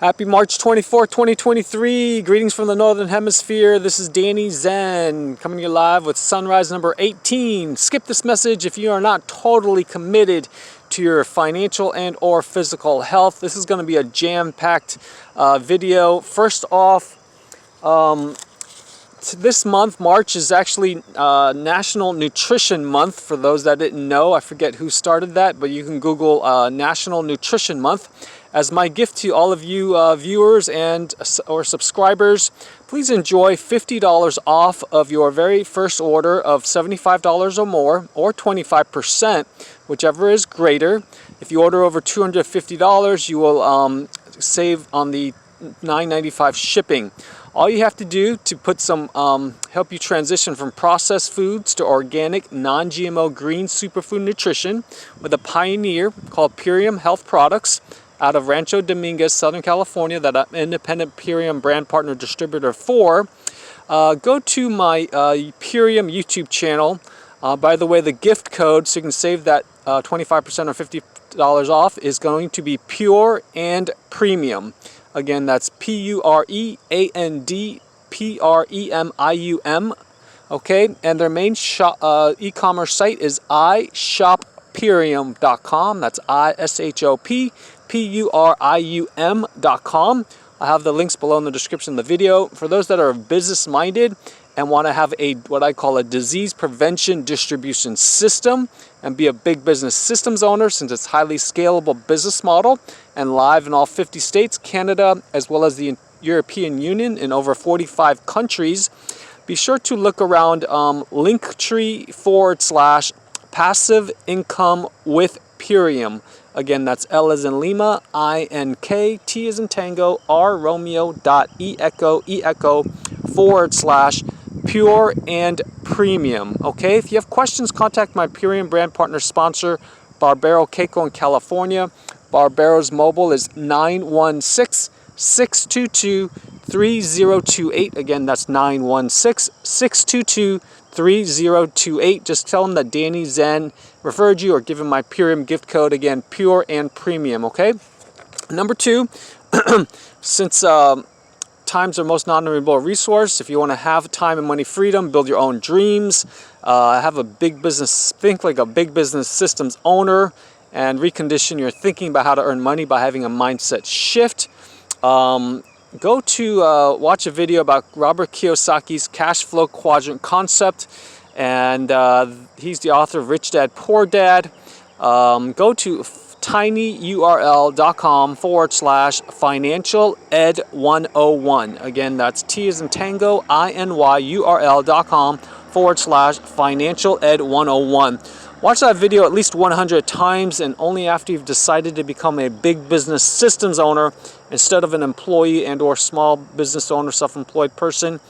Happy March 24th, 2023. Greetings from the Northern Hemisphere. This is Danny Zen coming to you live with Sunrise number 18. Skip this message if you are not totally committed to your financial and or physical health. This is going to be a jam-packed video. First off, this month, March, is actually National Nutrition Month. For those that didn't know, I forget who started that, but you can Google National Nutrition Month. As my gift to all of you viewers and or subscribers, please enjoy $50 off of your very first order of $75 or more, or 25%, whichever is greater. If you order over $250, you will save on the $9.95 shipping. All you have to do to put some help you transition from processed foods to organic, non-GMO, green superfood nutrition with a pioneer called Purium Health Products out of Rancho Dominguez, Southern California, that I'm independent Purium brand partner distributor for. Go to my Purium YouTube channel. By the way, the gift code, so you can save that 25% or $50 off, is going to be Pure and Premium. Again, that's PUREAND okay, and their main e-commerce site is ishoppurium.com. That's ishoppurium.com. I have the links below in the description of the video. For those that are business minded and want to have a what I call a disease prevention distribution system and be a big business systems owner, since it's highly scalable business model and live in all 50 states, Canada, as well as the European Union in over 45 countries, be sure to look around Linktree/passive income with Purium. Again, that's L as in Lima, I-N-K, T as in Tango, R Romeo, /pure and premium. Okay, if you have questions, contact my Purium brand partner sponsor, Barbero Caico in California. Barbero's mobile is 916-622-3028. Again, that's 916-622-3028. Just tell them that Danny Zen referred you or give him my Purium gift code. Again, Pure and Premium, okay? Number two, since time's our most non-renewable resource, if you want to have time and money freedom, build your own dreams, have a big business, think like a big business systems owner, and recondition your thinking about how to earn money by having a mindset shift, go to watch a video about Robert Kiyosaki's cash flow quadrant concept, and he's the author of Rich Dad Poor Dad. Go to tinyurl.com/financial ed 101. Again, that's T as in Tango, INYURL.com/financial ed 101. Watch that video at least 100 times, and only after you've decided to become a big business systems owner instead of an employee and or small business owner, self-employed person,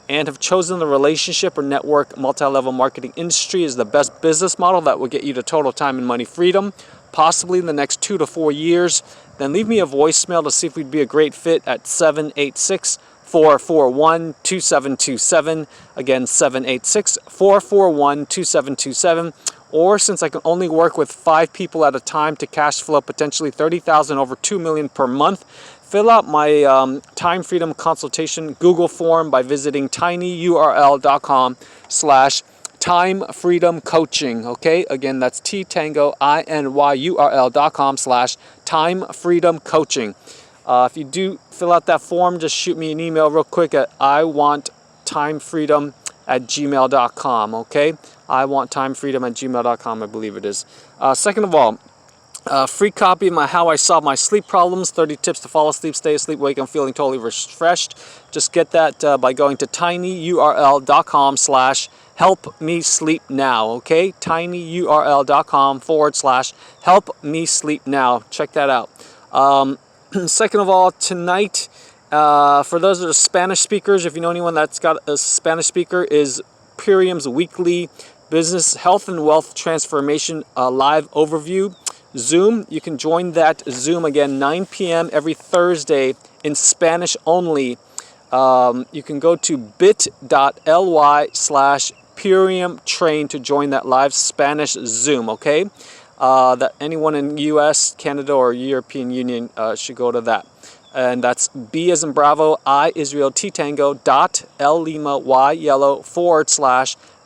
and have chosen the relationship or network multi-level marketing industry as the best business model that will get you to total time and money freedom, possibly in the next 2 to 4 years, then leave me a voicemail to see if we'd be a great fit at 786-441-2727. Again, 786-441-2727. Or since I can only work with 5 people at a time to cash flow potentially $30,000 over $2 million per month, fill out my time freedom consultation Google form by visiting tinyurl.com/time freedom coaching. Okay, again, that's T-Tango, INYURL.com/time freedom coaching. If you do fill out that form, just shoot me an email real quick at iwanttimefreedom@gmail.com. Okay, iwanttimefreedom@gmail.com, I believe it is. Second of all, free copy of my How I Solve My Sleep Problems, 30 Tips to Fall Asleep, Stay Asleep, Wake, and Feeling Totally Refreshed. Just get that by going to tinyurl.com/help me sleep now. Okay, tinyurl.com/help me sleep now. Check that out. Second of all, tonight, for those that are Spanish speakers, if you know anyone that's got a Spanish speaker, is Purium's weekly business health and wealth transformation live overview Zoom. You can join that Zoom again 9 p.m. every Thursday in Spanish only. You can go to bit.ly/Purium Train to join that live Spanish Zoom, okay? that anyone in US, Canada, or European Union should go to that. And that's B as in Bravo, I Israel T Tango dot L Lima Y Yellow /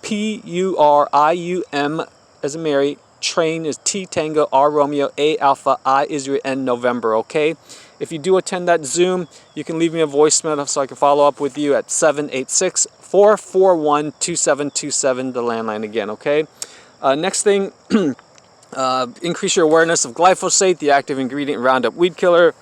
PURIUM as in Mary. Train is T Tango R Romeo A Alpha I Israel N November. Okay. If you do attend that Zoom, you can leave me a voicemail so I can follow up with you at 786-441-2727, the landline again, okay? Next thing, increase your awareness of glyphosate, the active ingredient in Roundup weed killer.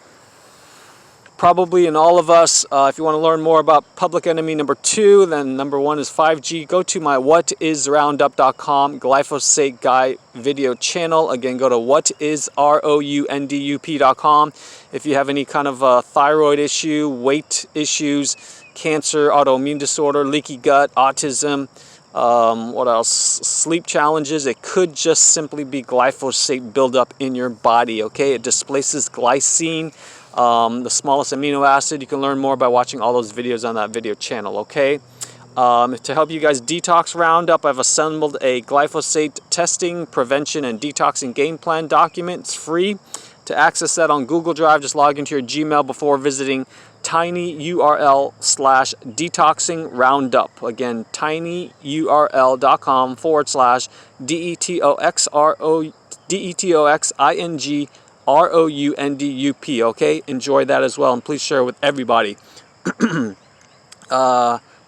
Probably in all of us, if you want to learn more about public enemy number 2, then number 1 is 5G. Go to my whatisroundup.com glyphosate guy video channel. Again, go to whatisroundup.com. If you have any kind of thyroid issue, weight issues, cancer, autoimmune disorder, leaky gut, autism, what else? Sleep challenges. It could just simply be glyphosate buildup in your body, okay? It displaces glycine, the smallest amino acid. You can learn more by watching all those videos on that video channel, okay? To help you guys detox Roundup, I've assembled a glyphosate testing, prevention, and detoxing game plan document. It's free. To access that on Google Drive, just log into your Gmail before visiting tinyurl/detoxing Roundup. Again, tinyurl.com /detoxing ROUNDUP, okay? Enjoy that as well, and please share it with everybody.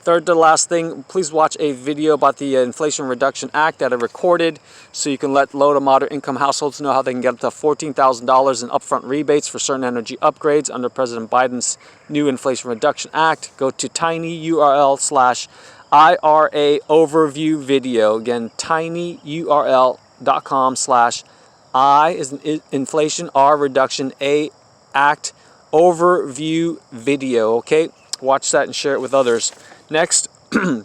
Third to last thing, please watch a video about the Inflation Reduction Act that I recorded so you can let low to moderate income households know how they can get up to $14,000 in upfront rebates for certain energy upgrades under President Biden's new Inflation Reduction Act. Go to tinyurl/IRA overview video. Again, tinyurl.com/I is inflation, R reduction, A act overview video. Okay, watch that and share it with others. Next, please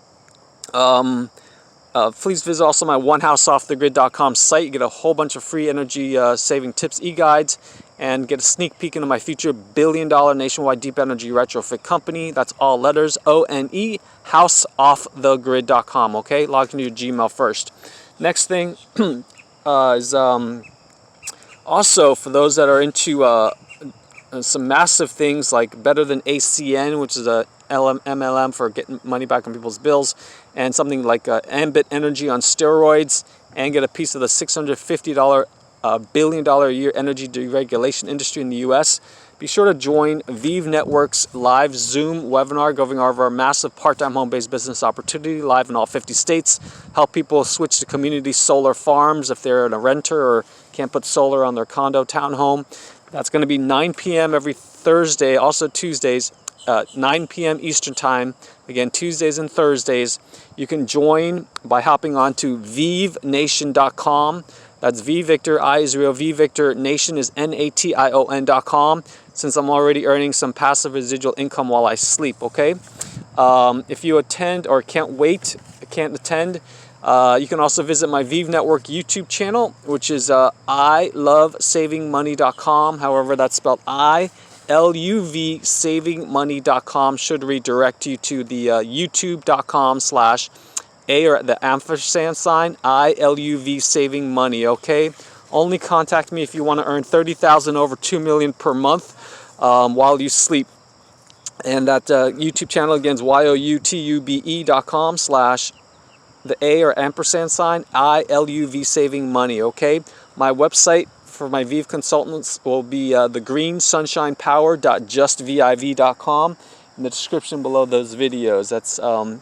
visit also my onehouseoffthegrid.com site. You get a whole bunch of free energy saving tips, e-guides, and get a sneak peek into my future billion-dollar nationwide deep energy retrofit company. That's all letters, O-N-E, houseoffthegrid.com. Okay, log into your Gmail first. Next thing is also for those that are into some massive things like Better Than ACN, which is a MLM for getting money back on people's bills, and something like Ambit Energy on steroids, and get a piece of the $650 billion-a year energy deregulation industry in the U.S. Be sure to join Vive Network's live Zoom webinar going over our massive part-time home-based business opportunity live in all 50 states. Help people switch to community solar farms if they're a renter or can't put solar on their condo, townhome. That's going to be 9 p.m. every Thursday, also Tuesdays, 9 p.m. Eastern Time. Again, Tuesdays and Thursdays. You can join by hopping on to vivenation.com. That's V Victor, I Israel, V Victor, Nation is Nation.com, since I'm already earning some passive residual income while I sleep, okay? If you attend or can't attend, you can also visit my Vive Network YouTube channel, which is ilovesavingmoney.com. However, that's spelled ILUV savingmoney.com. Should redirect you to the youtube.com/A or the ampersand sign, ILUV saving money, okay? Only contact me if you want to earn $30,000 over $2 million per month while you sleep. And that YouTube channel again is youtube.com/ the A or ampersand sign, ILUV saving money, okay? My website for my Vive consultants will be thegreensunshinepower.justviv.com in the description below those videos. That's GREEN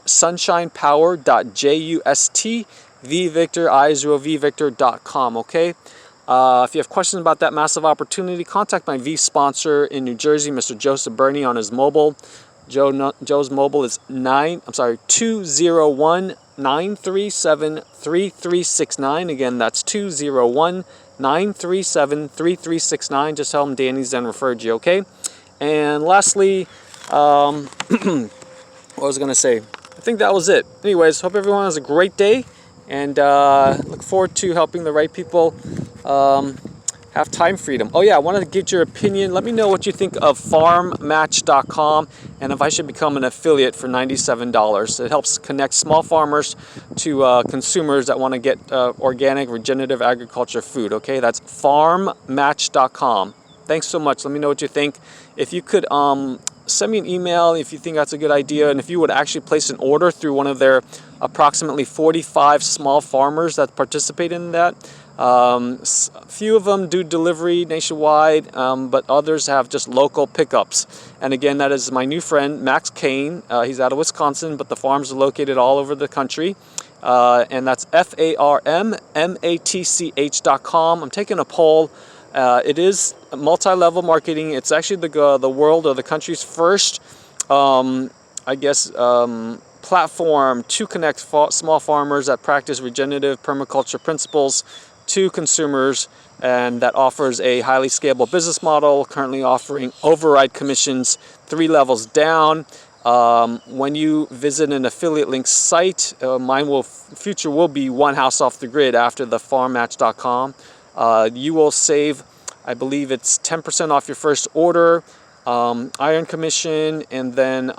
sunshinepower.JUSTVictor.com, okay? If you have questions about that massive opportunity, contact my V sponsor in New Jersey, Mr. Joseph Birnie, on his mobile. Joe's mobile is 201-937-3369. Again, that's 201-937-3369. Just tell him Danny Zen referred you, okay? And lastly, what was I going to say? I think that was it. Anyways, hope everyone has a great day, and look forward to helping the right people have have time freedom. Oh yeah, I wanted to get your opinion. Let me know what you think of farmmatch.com and if I should become an affiliate for $97. It helps connect small farmers to consumers that want to get organic, regenerative agriculture food. Okay, that's farmmatch.com. Thanks so much. Let me know what you think. If you could send me an email if you think that's a good idea, and if you would actually place an order through one of their approximately 45 small farmers that participate in that. A few of them do delivery nationwide, but others have just local pickups. And again, that is my new friend Max Kane. He's out of Wisconsin, but the farms are located all over the country. And that's farmmatch.com. I'm taking a poll. It is multi-level marketing. It's actually the world or the country's first, platform to connect small farmers that practice regenerative permaculture principles to consumers, and that offers a highly scalable business model, currently offering override commissions 3 levels down. When you visit an affiliate link site, future will be one house off the grid after the farmmatch.com. You will save, I believe it's 10% off your first order, iron commission, and then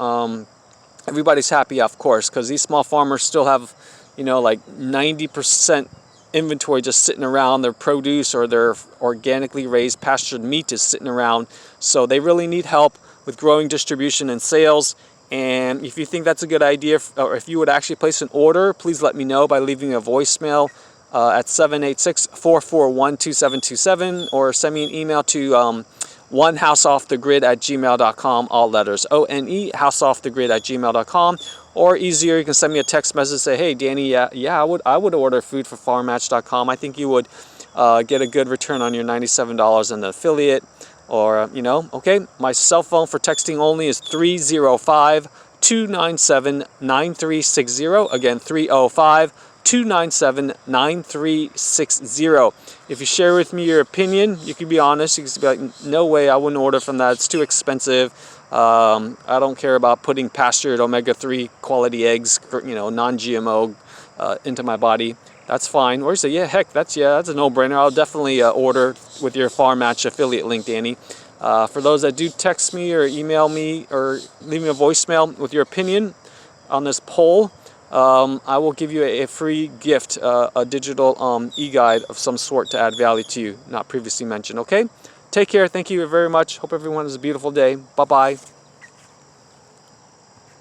everybody's happy, of course, because these small farmers still have, like 90% inventory just sitting around. Their produce or their organically raised pastured meat is sitting around. So they really need help with growing distribution and sales. And if you think that's a good idea, or if you would actually place an order, please let me know by leaving a voicemail at 786-441-2727, or send me an email to onehouseoffthegrid@gmail.com, all letters, ONE, houseoffthegrid@gmail.com. Or easier, you can send me a text message, say, hey Danny, I would order food for farmmatch.com. I think you would get a good return on your $97 in the affiliate. Or okay, my cell phone for texting only is 305-297-9360. Again, 305-297-9360. If you share with me your opinion, you can be honest. You can be like, no way, I wouldn't order from that. It's too expensive. I don't care about putting pastured omega-3 quality eggs, non-GMO, into my body. That's fine. Or you say, that's a no-brainer. I'll definitely order with your Farm Match affiliate link, Danny. For those that do text me or email me or leave me a voicemail with your opinion on this poll, I will give you a free gift, a digital e-guide of some sort to add value to you, not previously mentioned. Okay? Take care. Thank you very much. Hope everyone has a beautiful day. Bye-bye.